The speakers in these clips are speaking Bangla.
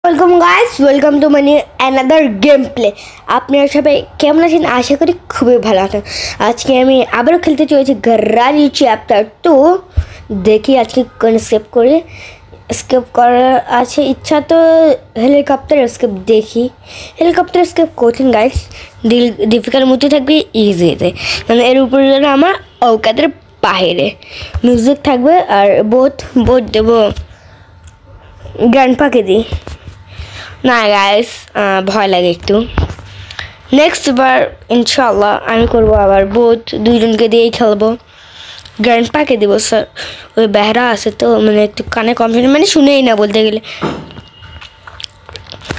Welcome guys, welcome to my another game play. আপনারা সবাই কেমন আছেন? আশা করি খুবই ভালো আছেন। আজকে আমি আবারও খেলতে চলেছি গারারি চ্যাপ্টার 2। দেখি আজকে কোন স্কেপ করে স্কেপ করার আছে ইচ্ছা, তো হেলিকপ্টার স্কেপ দেখি। হেলিকপ্টার স্কেপ কঠিন গাইস, ডিফিকাল্ট মধ্যে থাকবে ইজিতে, মানে এর উপরে যেন আমার ঔকাতের বাইরে মিউজিক থাকবে। আর বোট দেবো গ্র্যান্ডপাকে দিই না গাইস, ভয় লাগে একটু। নেক্সট বার ইনশাল্লাহ আমি করবো আবার বোধ দুইজনকে দিয়েই খেলবো। গ্র্যান্ডপাকে দেবো স্যার, ওই বেহরা আছে তো, মানে একটু কানে কনফিডেন্ট, মানে শুনেই না বলতে গেলে।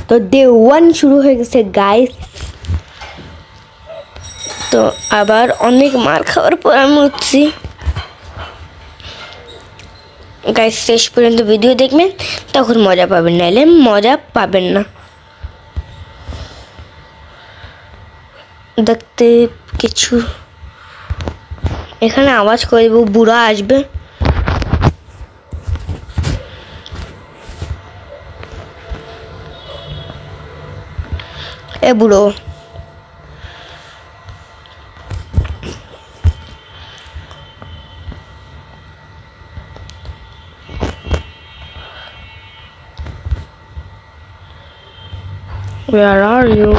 তো ডে 1 শুরু হয়ে গেছে গাইস। তো আবার অনেক মার খাওয়ার পর আমি উঠছি গাইস। শেষ পর্যন্ত ভিডিও দেখবেন, তখন মজা পাবেন, নাহলে মজা পাবেন না। দেখতে কিছু এখানে আওয়াজ করে দেবো, বুড়া আসবে। এ বুড়ো, where are you?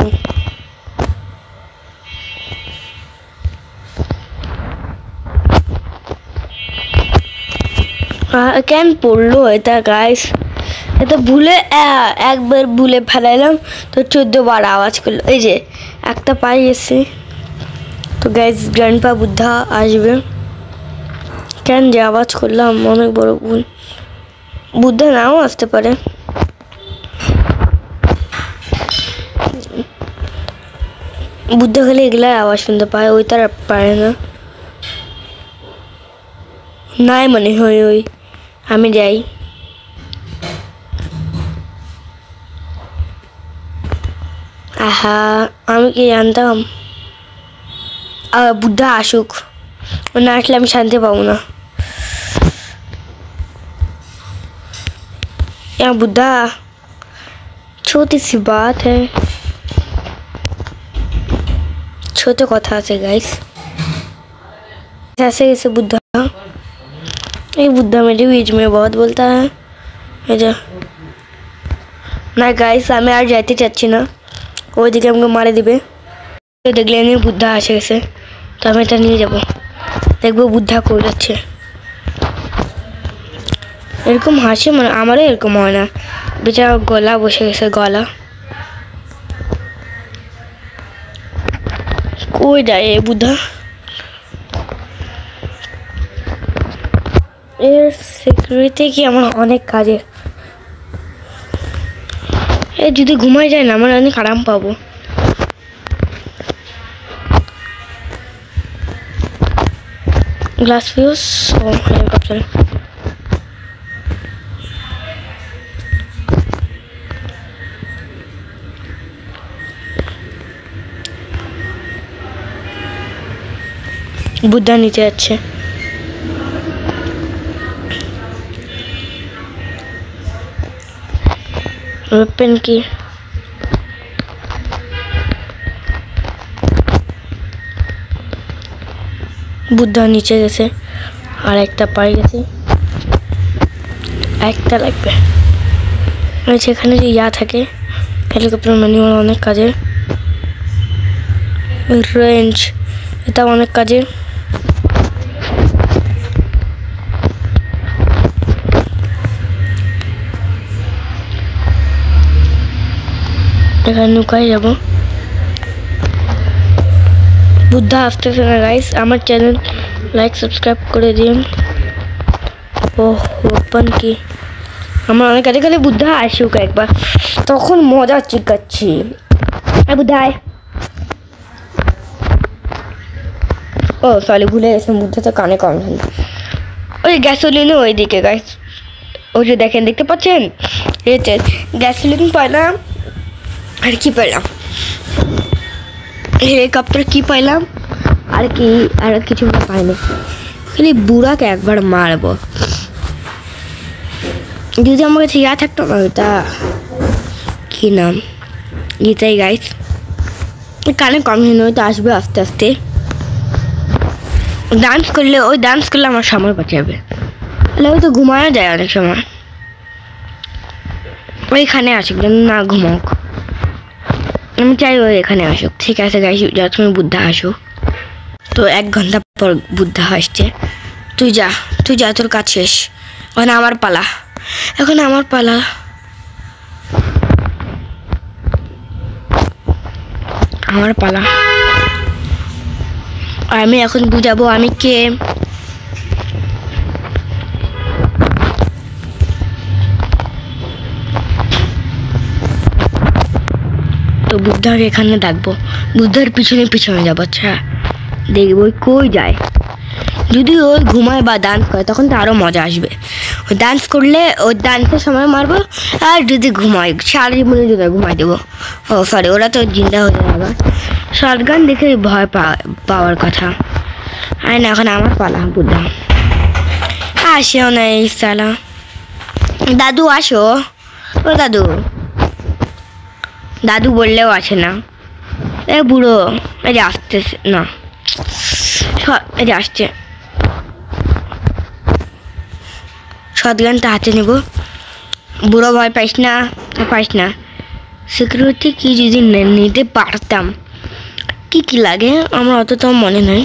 কেন পড়লো এটা গাইস? এটা ভুলে একবার ভুলে ফেলাইলাম, তো 14 বার আওয়াজ করলো। এই যে একটা পাই গেছি। তো গাইস গ্র্যান্ডপা বুদ্ধা আসবে। কেন যে আওয়াজ করলাম, অনেক বড় ভুল। বুদ্ধা নাও আসতে পারে। বুদ্ধা খেলে এগুলার আওয়াজ শুনতে পায়, ওই তার পারে না। নাই মনে হয় ওই। আমি যাই। আহা, আমি কি জানতাম বুদ্ধা আসুক, না আসলে আমি শান্তি পাবো না। বুদ্ধা ছোটি সি বাত है, ছোট কথা আছে গাইস। ऐसे कैसे बुद्धा, ये बुद्धा मेरे बीच में बहुत बोलता है। না গাইস, আমি আর যাইতে চাচ্ছি না, ওইদিকে আমাকে মারে দিবে। তো দেখলে নিয়ে বুদ্ধা আসে গেছে, তো আমি এটা নিয়ে যাবো, দেখবো বুদ্ধা করে যাচ্ছে। এরকম হাসি, মানে আমারও এরকম হয় না। বেচারা গলা বসে গেছে, গলা কই যায় এই বুদ্ধা? এর সিকিউরিটি কি আমার অনেক কাজে। এ যদি ঘুমাই যায় না, আমার অনেক আরাম পাবো। গ্লাস ফিউজ ও হেলিকপ্টার। বুদ্ধা নিচে যাচ্ছে। ওপেন কি? বুদ্ধা নিচে গেছে, আর একটা পাই গেছে, একটা লাগবে। সেখানে যে ইয়া থাকে হেলিকপ্টার, মানে অনেক কাজের। রেঞ্জ, এটা অনেক কাজের। এখানে নৌকায় যাবো। বুদ্ধা আসতেছে না গাইস, আমার চ্যানেল লাইক সাবস্ক্রাইব করে দিন। ও ওপেন কি? আমার অনেক কাজে গেলে বুদ্ধা আসুক একবার, তখন মজা চিকাচ্ছি। বুদ্ধা আয়। ও সরি, ভুলে গেছিলাম, বুদ্ধা তো কানে কম শুনে। ওই গ্যাসোলিনও ওই দিকে গাইস, ওই যে দেখেন, দেখতে পাচ্ছেন? গ্যাসোলিন পাইলাম, আর কি পাইলাম? হেলিকপ্টার কি পাইলাম, আর কি, আর কিছু পাইনি। খালি বুড়াকে একবার মারবো। যদি আমার কাছে ইয়া থাকতো না, তা কি নাম এটাই গাইস, কানে কম হয়তো আসবে আস্তে আস্তে। ডান্স করলে আমার সময় বাঁচাবে, তাহলে হয়তো ঘুমানো যায় অনেক সময়। ওইখানে আসুক না ঘুমাক, আমি চাই ওই এখানে আসুক। ঠিক আছে গাইস, যতক্ষণ বুদ্ধা আসুক। তো 1 ঘন্টা পর বুদ্ধা আসছে। তুই যা তোর কাজ শেষ, এখন আমার পালা। আমি এখন বুঝাবো আমি কে। তো বুদ্ধাকে এখানে ডাকবো, বুদ্ধার পিছনে যাবো। আচ্ছা দেখবো কই যায়। যদি ওই ঘুমায় বা ডান্স করে তখন তো আরো মজা আসবে। ওই ডান্স করলে ওই ডান্সের সময় মারবো, আর যদি ঘুমায় সারা জীবনে যদি ঘুমাই দেবো। ও সরি, ওরা তো জিন্দা হয়ে যাবে আবার। শটগান দেখে ভয় পাওয়ার কথা। আর না, এখন আমার পালা। বুদ্ধা আসেও না এই সালা। দাদু আসো, ও দাদু বললেও আসে না। এ বুড়ো, এই যে আসতেছে না, এই যে আসছে। শটগানটা হাতে নেব। বুড়ো ভয় পাইস না। সিকিউরিটি কি যদি নিতে পারতাম, কি লাগে আমার অত তো মনে নাই।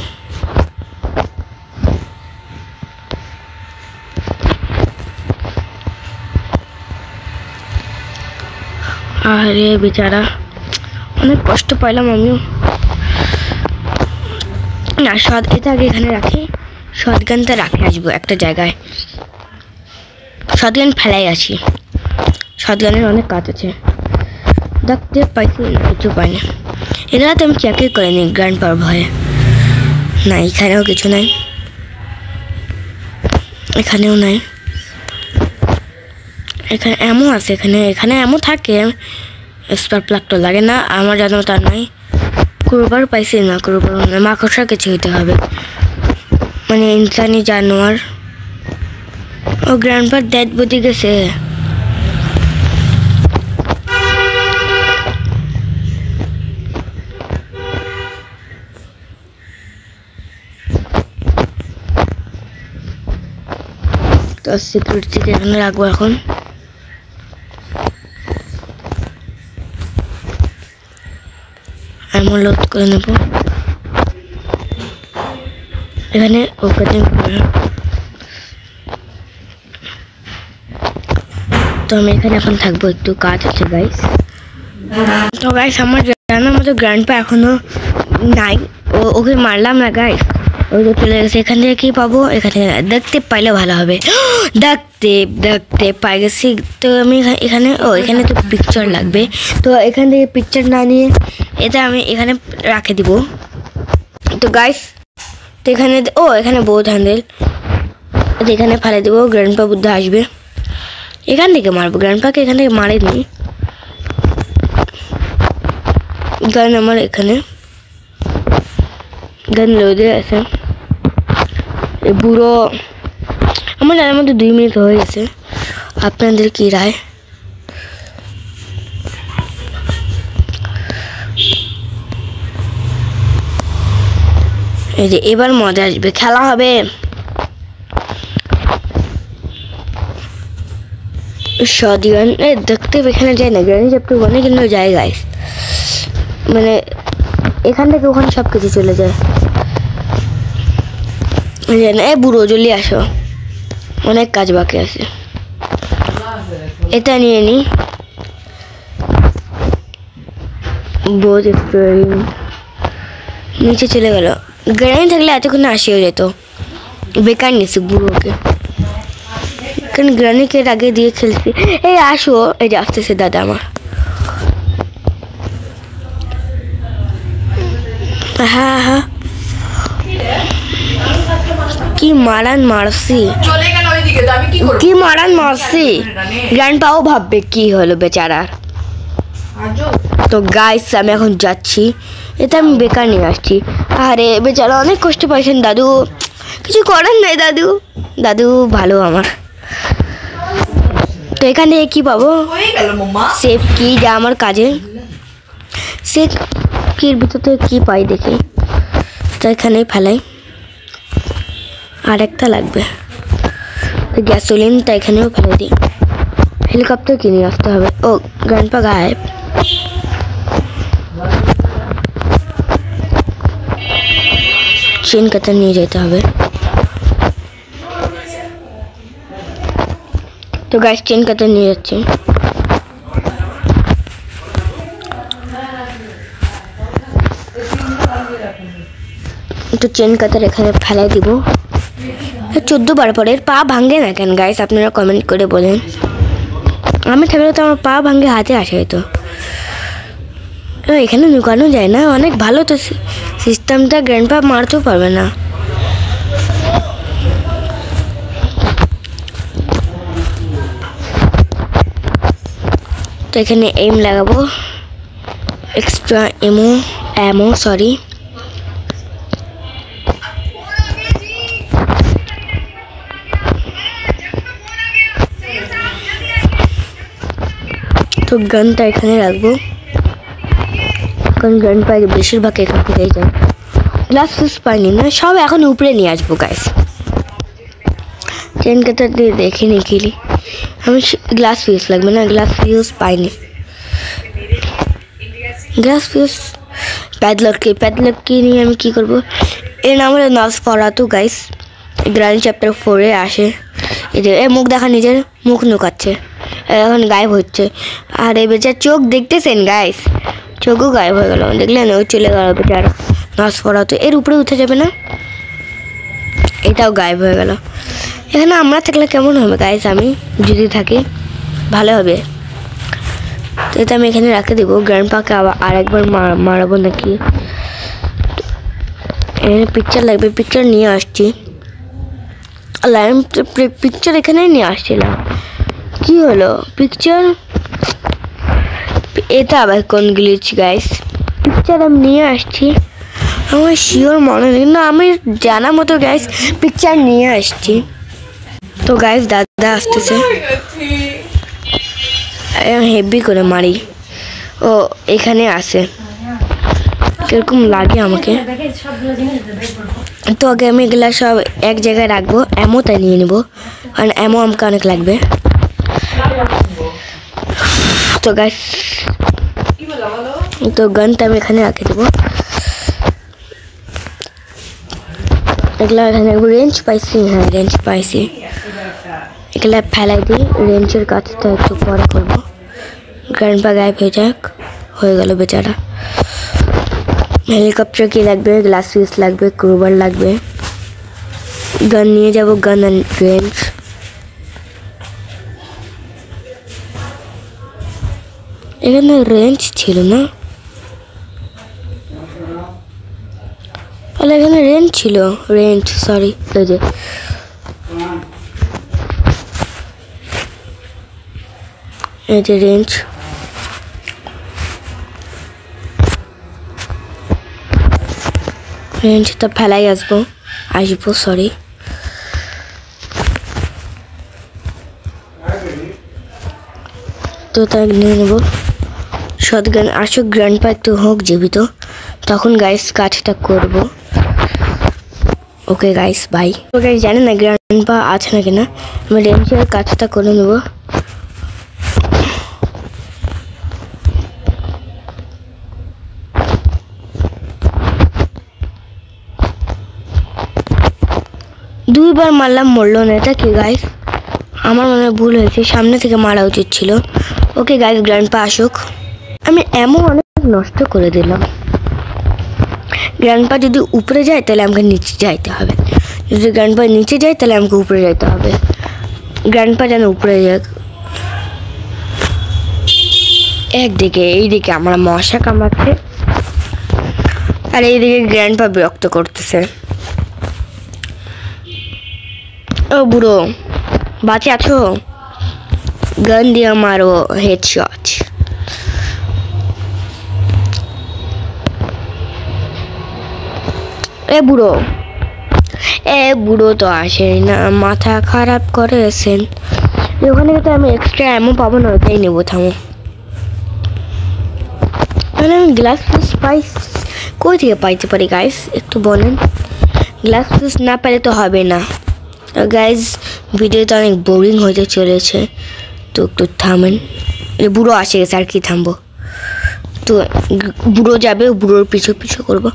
আরে বেচারা, অনেক কষ্ট পাইলাম আমিও। না এটা আগে এখানে রাখি, শটগানটা রাখে আসবো একটা জায়গায়। শটগান ফেলাই আসি, শটগানের অনেক কাজ আছে। দেখতে পাইছি না, কিছু পাইনি। এটা তো আমি চেকই করিনি গ্র্যান্ড পাওয়ার ভয়ে। না এখানেও কিছু নাই, এখানেও নাই। এখানে এমন আছে, এখানে এমন থাকে। স্পার প্লাগ তো লাগে না আমার, জানো তার নাই। ক্রোবার পাইছি না, ক্রোবার মাকড়সা কিছু হইতে হবে, মানে ইনসানি জানোয়ার। ও গ্র্যান্ডপার ডেড বডি গেছে। তো সিকিউরিটিকে এখানে রাখবো এখন। আমি লোড করে নেব এখানে। ওপেনিং তো আমি এখানে এখন থাকবো, একটু কাজ আছে গাইস। তো গাইস আমার জানার মতো গ্র্যান্ডপা এখনো নাই, ওকে মারলাম না গাইস, ওই তো চলে গেছে। এখান থেকে কি পাবো, এখানে দেখতে পাইলে ভালো হবে। দেখতে পাই গেছি। তো আমি এখানে এখানে তো পিকচার লাগবে, তো এখান থেকে পিকচার না নিয়ে এটা আমি এখানে রাখে দিব। তো গাইস তো এখানে এখানে বহুত হ্যান্ডেল, এখানে ফেলে দেবো। গ্র্যান্ডপা বুদ্ধা আসবে, এখান থেকে মারবো। গ্র্যান্ডপাকে এখান থেকে মারেনি। গান আমার এখানে গান লোডে আছে। বুড়ো আমার জানার মধ্যে 2 মিনিট হয়ে গেছে। আপনাদের কি রায়? এই যে এবার মজা আসবে, খেলা হবে। শটগান দেখতে এখানে যায় না, গ্র্যান্ড চ্যাপ্টার 1 কিন্তু যায় গাইস, মানে এখান থেকে ওখানে সব কিছু চলে যায়। বুড়ো জলদি আসো, অনেক কাজ বাকি আছে। এটা নিয়ে নি, বহুত নিচে চলে গেল। গ্র্যান্ড থাকলে এতক্ষণে আসিও যেত, বেকার নিছি বুড়োকে। কারণ গ্রানিকে আগে দিয়ে খেলছি। এই আসো, এই যে আসতেছে দাদা আমার। হ্যাঁ কি মারান মারছি, কি মারান মারছি। গ্র্যান্ডপাও ভাববে কি হলো বেচারার। তো গাইস আমি এখন যাচ্ছি, এটা আমি বেকার নিয়ে আসছি। আরে বেচারা অনেক কষ্ট পাইছেন দাদু, কিছু করার নাই দাদু ভালো আমার। তো এখানে কি পাবো? সেফ কি, যা আমার কাজে। সেফ কির ভিতর থেকে কি পাই দেখি। তো এখানেই ফেলাই। আর একটা লাগবে গ্যাসোলিন, তা এখানেও ফেলে দিই। হেলিকপ্টার কিনে আসতে হবে। ও গ্র্যান্ডপা গায়েব। চেন কাটার নিয়ে যেতে হবে। তো গাইস চেন কাটার নিয়ে যাচ্ছি। তো চেন কাটার এখানে ফেলাই দিব। 14 বার পরে পা ভাঙে না কেন গাইস, আপনারা কমেন্ট করে বলেন। আমি থাকলে তো আমার পা ভাঙে হাতে আসে। তো এখানে লুকানো যায় না, অনেক ভালো তো সিস্টেমটা, গ্র্যান্ডপা মারতেও পারবে না। তো এখানে এম লাগাবো, এক্সট্রা অ্যামো সরি। তো গানটা এখানে রাখবো, কারণ গান পাই বেশিরভাগ এখান থেকেই যায়। গ্লাস ফিউজ পাইনি না, সব এখন উপরে নিয়ে আসবো গাইস। চেন কাটার দিয়ে দেখে নিয়ে গেলি আমি গ্লাস ফিউজ লাগবে না, গ্লাস ফিউজ পাইনি। গ্লাস ফিউজ প্যাডলককে নিয়ে আমি কি করবো? এর নাম হলো নসফেরাতু গাইস, গ্রানি চ্যাপ্টার 4-এ আসে। এ মুখ দেখা, নিজের মুখ নুকাচ্ছে, এখন গায়েব হচ্ছে। আর এই বেচার চোখ দেখতেছেন গাইস, চোখও গায়েব হয়ে গেল, দেখলেন? ওই চলে গেল বেচার নসফেরাতু। এর উপরে উঠে যাবে না, এটাও গায়েব হয়ে গেল। এখানে আমরা থাকলে কেমন হবে গাইস? আমি যদি থাকি ভালো হবে। তো এটা আমি এখানে রাখে দেবো। গ্র্যান্ডপাকে আর একবার মারাবো নাকি? এখানে পিকচার লাগবে, পিকচার নিয়ে আসছি। পিকচার এখানে নিয়ে আসছিলাম, কি হলো পিকচার? এটা আবার কোন গ্লিচ গাইস? পিকচার আমি নিয়ে আসছি, আমার শিওর মনে নেই না, আমি জানা মতো গাইস পিকচার নিয়ে আসছি। তো গাইস দাদা আসতেছে, হেভি করে মারি। ও এখানে আসে, কিরকম লাগে আমাকে। তো আগে আমি এগুলা সব এক জায়গায় রাখবো, অ্যামোটা নিয়ে নেবো, কারণ অ্যামো আমাকে অনেক লাগবে। তো গাইস তো গানটা আমি এখানে রাখে দেবো। এগুলা এখানে রেঞ্জ পাইছি, হ্যাঁ রেঞ্জ পাইছি। এগুলা ফেলাই দিই, রেঞ্জের কাজটা একটু পরে করবো। গ্র্যান্ডপা গায়েব হয়ে যাক, হয়ে গেল বেচারা। হেলিকপ্টার কি লাগবে? গ্লাস ফিউজ লাগবে, ক্রুবার লাগবে, গান নিয়ে যাব, গান অ্যান্ড রেঞ্জ। এখানে রেঞ্জ ছিল না, তাহলে এখানে রেঞ্জ ছিল, রেঞ্জ সরি, এই যে রেঞ্জ। রেঞ্জটা ফেলাই আসবো সরি। তো তাই নিয়ে নেবো শটগান। আসুক গ্র্যান্ডপা একটু হোক জীবিত, তখন গাইস কাজটা করব। Okay guys bye. তো গাইস জানেন না গ্র্যান্ডপা আছে না কিনা, আমি রেঞ্জের কাজটা করে নেবো। দুইবার মারলাম, মরলো না, এটা কি গাইস? আমার মনে হয় ভুল হয়েছে, সামনে থেকে মারা উচিত ছিল। ওকে গাইস গ্র্যান্ডপা আসুক। আমি এমন অনেক নষ্ট করে দিলাম। গ্র্যান্ডপা যদি উপরে যায় তাহলে আমাকে নিচে যাইতে হবে, যদি গ্র্যান্ডপা নিচে যায় তাহলে আমাকে উপরে যাইতে হবে। গ্র্যান্ডপা যেন উপরে যাক। একদিকে এইদিকে আমার মশা কামড়াচ্ছে, আর এইদিকে গ্র্যান্ডপা বিরক্ত করতেছে। ও বুড়ো বাঁচে আছো? গান দিয়ে মারো হেডশট। এ বুড়ো তো আসে না, মাথা খারাপ করেছেন। ওখানে তো আমি এক্সট্রা অ্যামো পাবো না, ওটাই নেবো। থামো, মানে আমি গ্লাস পিস কই থেকে পাইতে পারি গাইস, একটু বলেন। গ্লাস পিস না পেলে তো হবে না গাইস, ভিডিওটা অনেক বোরিং হতে চলেছে, তো একটু থামেন। বুড়ো আসে গেছে, আর কি থামবো। তো বুড়ো যাবে, বুড়োর পিছু পিছু করবো।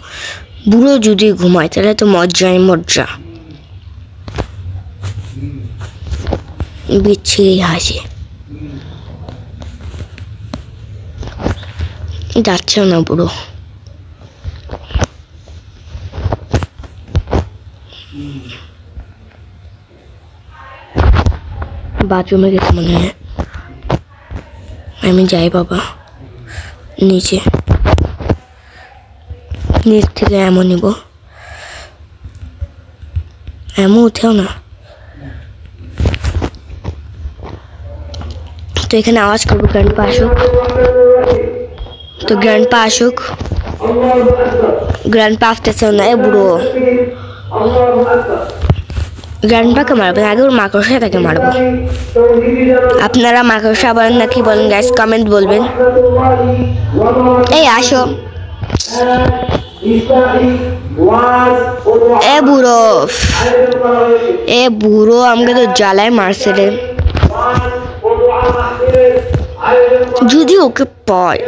বুড়ো যদি ঘুমায় তাহলে তো মজ্জাই মজ্জা, বিচ্ছিরি হাসি। যাচ্ছে না বুড়ো, বাথরুমে গেছে মনে হয়। আমি যাই বাবা নিচে, নিচ থেকে এমন নিব, এমন উঠেও না। তো এখানে আওয়াজ করবো, গ্র্যান্ডপা আসুক। তো গ্র্যান্ডপা আসুক, গ্র্যান্ডপা আসতেছে না। বুড়ো গ্র্যান্ডপাকে মারবে, আগে ওর মাকড়সাটাকে মারবো। আপনারা মাকড়সা বলেন না কি বলেন গাইস, কমেন্ট বলবেন। এই আসো, এ বুড়ো আমাকে তো জ্বালায় মারছে রে। যদি ওকে পায়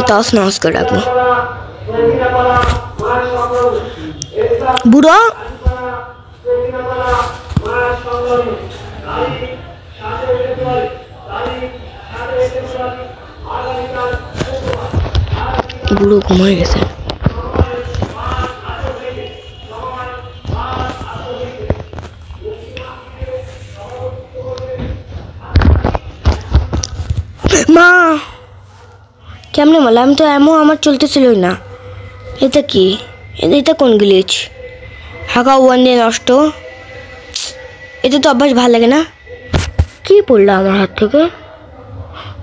তস নস করে রাখবো। বুড়ো বুড়ো ঘুমায় গেছে। মা কেমনে মারলাম? আমি তো এমন আমার চলতেছিলই না। এটা কি? এটা কোন গ্লিচ? হাঁকা ওয়ান দিয়ে নষ্ট। এটা তো অভ্যাস ভালো লাগে না। কি পড়লো আমার হাত থেকে?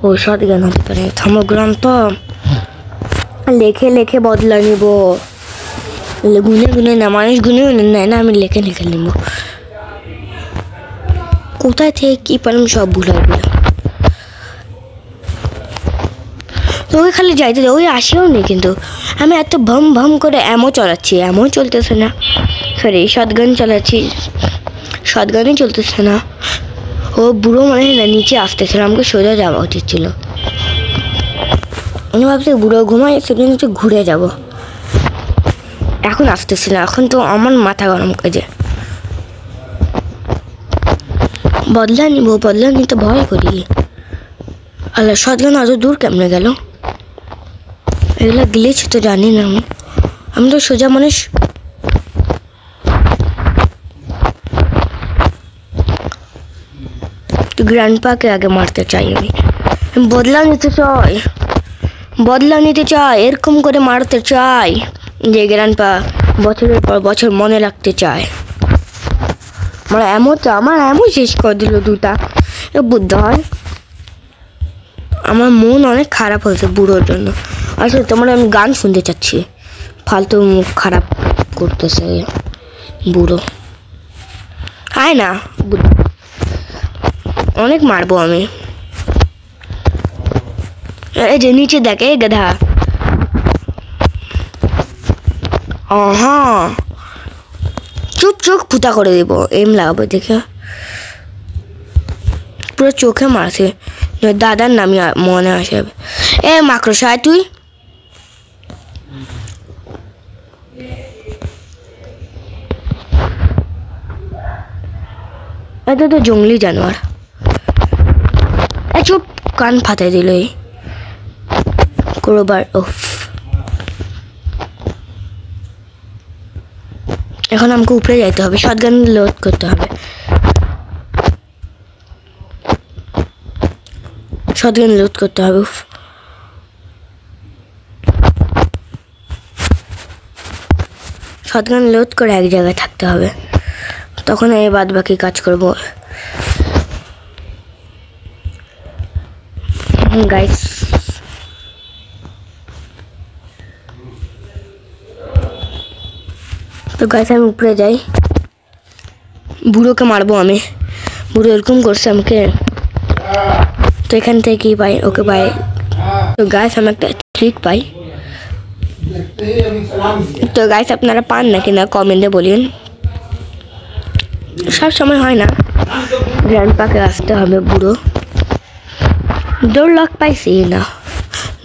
ও শটগান হতে পারে। থামো গ্রান্ত, লেখে লেখে বদলা নিব। গুনে গুনে না, মানুষ গুনে গুনে নেয় না, আমি লেখে লেখে নিব। কোথায় থেকে কি পারলাম সব ভুলে গেলাম। ওকে খালি যাইতে ওই আসেও নি, কিন্তু আমি এত ভম ভম করে এমন চালাচ্ছি, এমন চলতেছে না। সরি শটগান চালাচ্ছি, শটগানই চলতেছে না। ও বুড়ো মানে না নিচে আসতেছিল, আমাকে সোজা যাওয়া উচিত ছিল। আমি ভাবছি বুড়ো ঘুমায়, সেখানে একটু ঘুরে যাব। এখন আসতেছি না, এখন তো আমার মাথা গরম কাজে। বদলা নিতে ভয় করি। আল্লাহ, শটগান অত দূর কেমনে গেল? এগুলো গ্লিচ তো জানি না আমি তো সোজা মানুষ। গ্র্যান্ডপাকে আগে মারতে চাই আমি। বদলা নিতে চাই, এরকম করে মারতে চাই যে গ্র্যান্ডপা বছরের পর বছর মনে রাখতে চায়। আমার এমন শেষ করে দিল দুটা। বুদ্ধ হয়, আমার মন অনেক খারাপ হয়েছে বুড়োর জন্য। আসলে তোমার আমি গান শুনতে চাচ্ছি, ফালতু মুখ খারাপ করতেছে বুড়ো। আয় না, অনেক মারবো আমি। এই যে নিচে দেখে গাধা। হ্যাঁ চুপ, চোখ ফুটা করে দেবো, এম লাগাবো দেখে। পুরো চোখে মারছে, দাদার নামই মনে আসে। এ মাকড়সা তুই, এটা তো জঙ্গলি জানোয়ার। চুপ, কান ফাটাই দিল এই ক্রোবার। এখন আমাকে উপরে যাইতে হবে, শটগান লোড করতে হবে। শটগান লোড করতে হবে। শটগান লোড করে এক জায়গায় থাকতে হবে, তখন এই বাদ বাকি কাজ করবো। গাইস তো গাইস আমি উপরে যাই, বুড়োকে মারবো আমি। বুড়ো এরকম করছে আমাকে। তো এখান থেকে কি পাই? ওকে পাই। তো গাইস আমি একটা ট্রিক পাই। তো গাইস আপনারা পান নাকি না কমেন্টে বলিন। সব সময় হয় না, গ্র্যান্ডপাকে আসতে হবে বুড়ো। ডোর লক পাইছি না,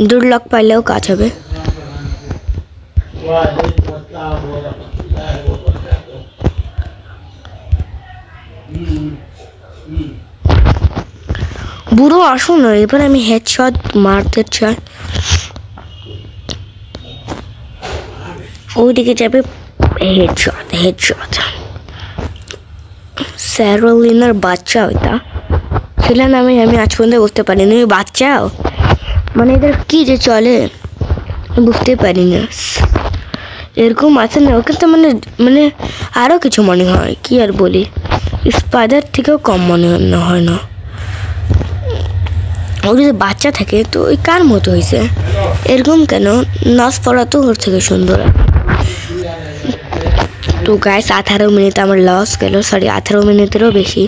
ডোর লক পাইলেও কাজ হবে। বুড়ো আসো না, এবার আমি হেডশট মারতে চাই। ওইদিকে যাবে হেডশট হেডশট। স্যারোলিনার বাচ্চা ওইটা ছিল না, আমি আজ পর্যন্ত বুঝতে পারিনি বাচ্চাও মানে এদের কি যে চলে বুঝতে পারি না। এরকম আছে না, ওকে তো মানে মানে আরও কিছু মনে হয়, কি আর বলি, স্পাইডার থেকেও কম মনে হয় না। ও যদি বাচ্চা থাকে তো ওই কার মতো হয়েছে এরকম কেন? নাচ পড়া তো ওর থেকে সুন্দর। তো গাইস 18 মিনিট আমার লস গেল, সরি 18 মিনিটেরও বেশি,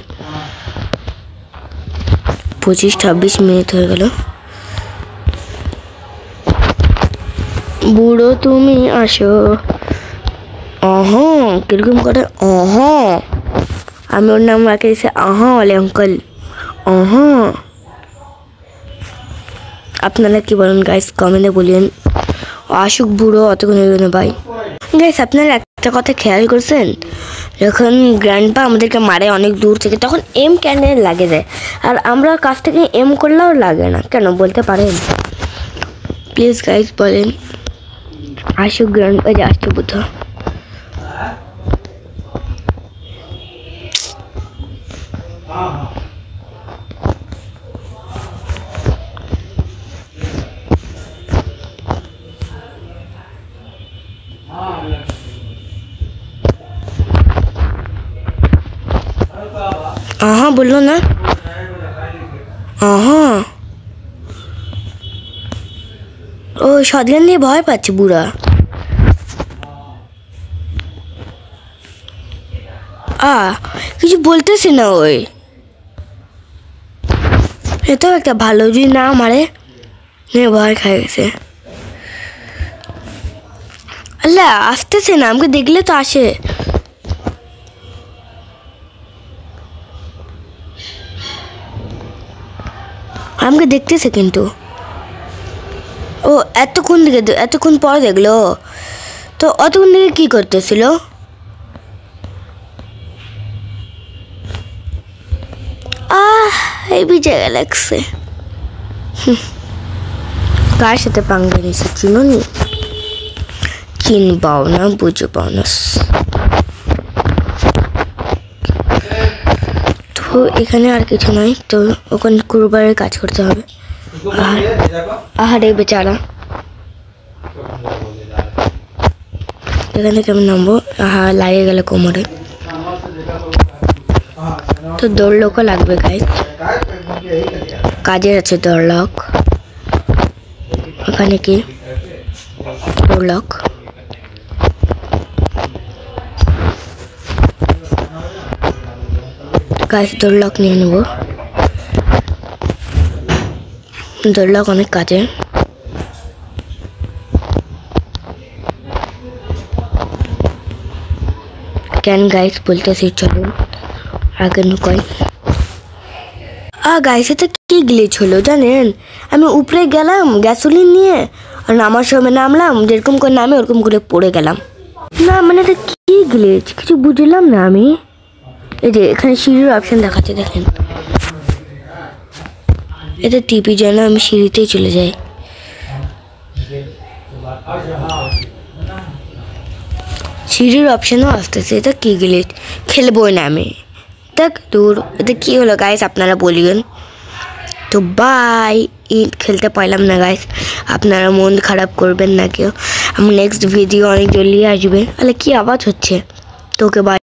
25-26 মিনিট হয়ে গেল। বুড়ো তুমি আসো। কিরকম করে আমি ওর নাম রাখে দিয়েছি বলে অঙ্কল। আপনারা কি বলেন গাইস কমেন্টে বলেন। আসুক বুড়ো অতক্ষণ হয়ে গেল ভাই। গাইস আপনারা একটা কথা খেয়াল করছেন, যখন গ্র্যান্ডপা আমাদেরকে মারে অনেক দূর থেকে তখন এম কেন লাগে যায়, আর আমরা কাছ থেকে এম করলেও লাগে না কেন বলতে পারেন প্লিজ গাইস বলেন। আসুক গ্র্যান্ডপা যে আসতে বুদ্ধ। বললো না। ও শটগান দিয়ে ভয় পাচ্ছে বুড়া। কিছু বলতেছে না ওই, এটাও একটা ভালো, যদি না মারে ভয় খাই গেছে। আল্লাহ আসতেছে না, আমাকে দেখলে তো আসে। আমাকে দেখতেছে কিন্তু ও এতক্ষণ পরে দেখলো। তো অতক্ষণ দিকে কি করতেছিল? এই জায়গা লাগছে। কার সাথে পাঙ্গা নিয়েছে চিনো নি? চিনবাও না, বুঝে পাও না। তো এখানে আর কিছু নয়, তো ওখানে কুরবারের কাজ করতে হবে। আহারে বেচারা, এখান থেকে আমি নামবো। লাগিয়ে গেল কোমরে। তো দৌড়লকও লাগবে গাইস, কাজের আছে দৌড়লক। ওখানে কি দৌড়লক? গাইস দৌড়লক নিয়ে নেব। দৌড়লক অনেক কাজে। কেন গাইস বলতেছি, চলুন আগে নুকাই। গাইস এটা কি গ্লিচ হলো জানেন? আমি উপরে গেলাম গ্যাসোলিন নিয়ে, আর নামার সময় নামলাম যেরকম করে নামে ওরকম করে পড়ে গেলাম। না মানে এটা কি গ্লিচ কিছু বুঝলাম না আমি। এই যে এখানে সিঁড়ির অপশন দেখাচ্ছে দেখেন, এটা টিপি যেন আমি সিঁড়িতেই চলে যাই। সিঁড়ির অপশনও আসতেছে, এটা কি গ্লিচ? খেলবই না আমি, দেখ দূর। এটা কি হলো গাইস আপনারা বলিবেন। তো বাই, ঈদ খেলতে পারলাম না গাইস, আপনারা মন খারাপ করবেন না কেউ। আমার নেক্সট ভিডিও অনেক জলদি আসবে। তাহলে কি আওয়াজ হচ্ছে? তোকে বাই।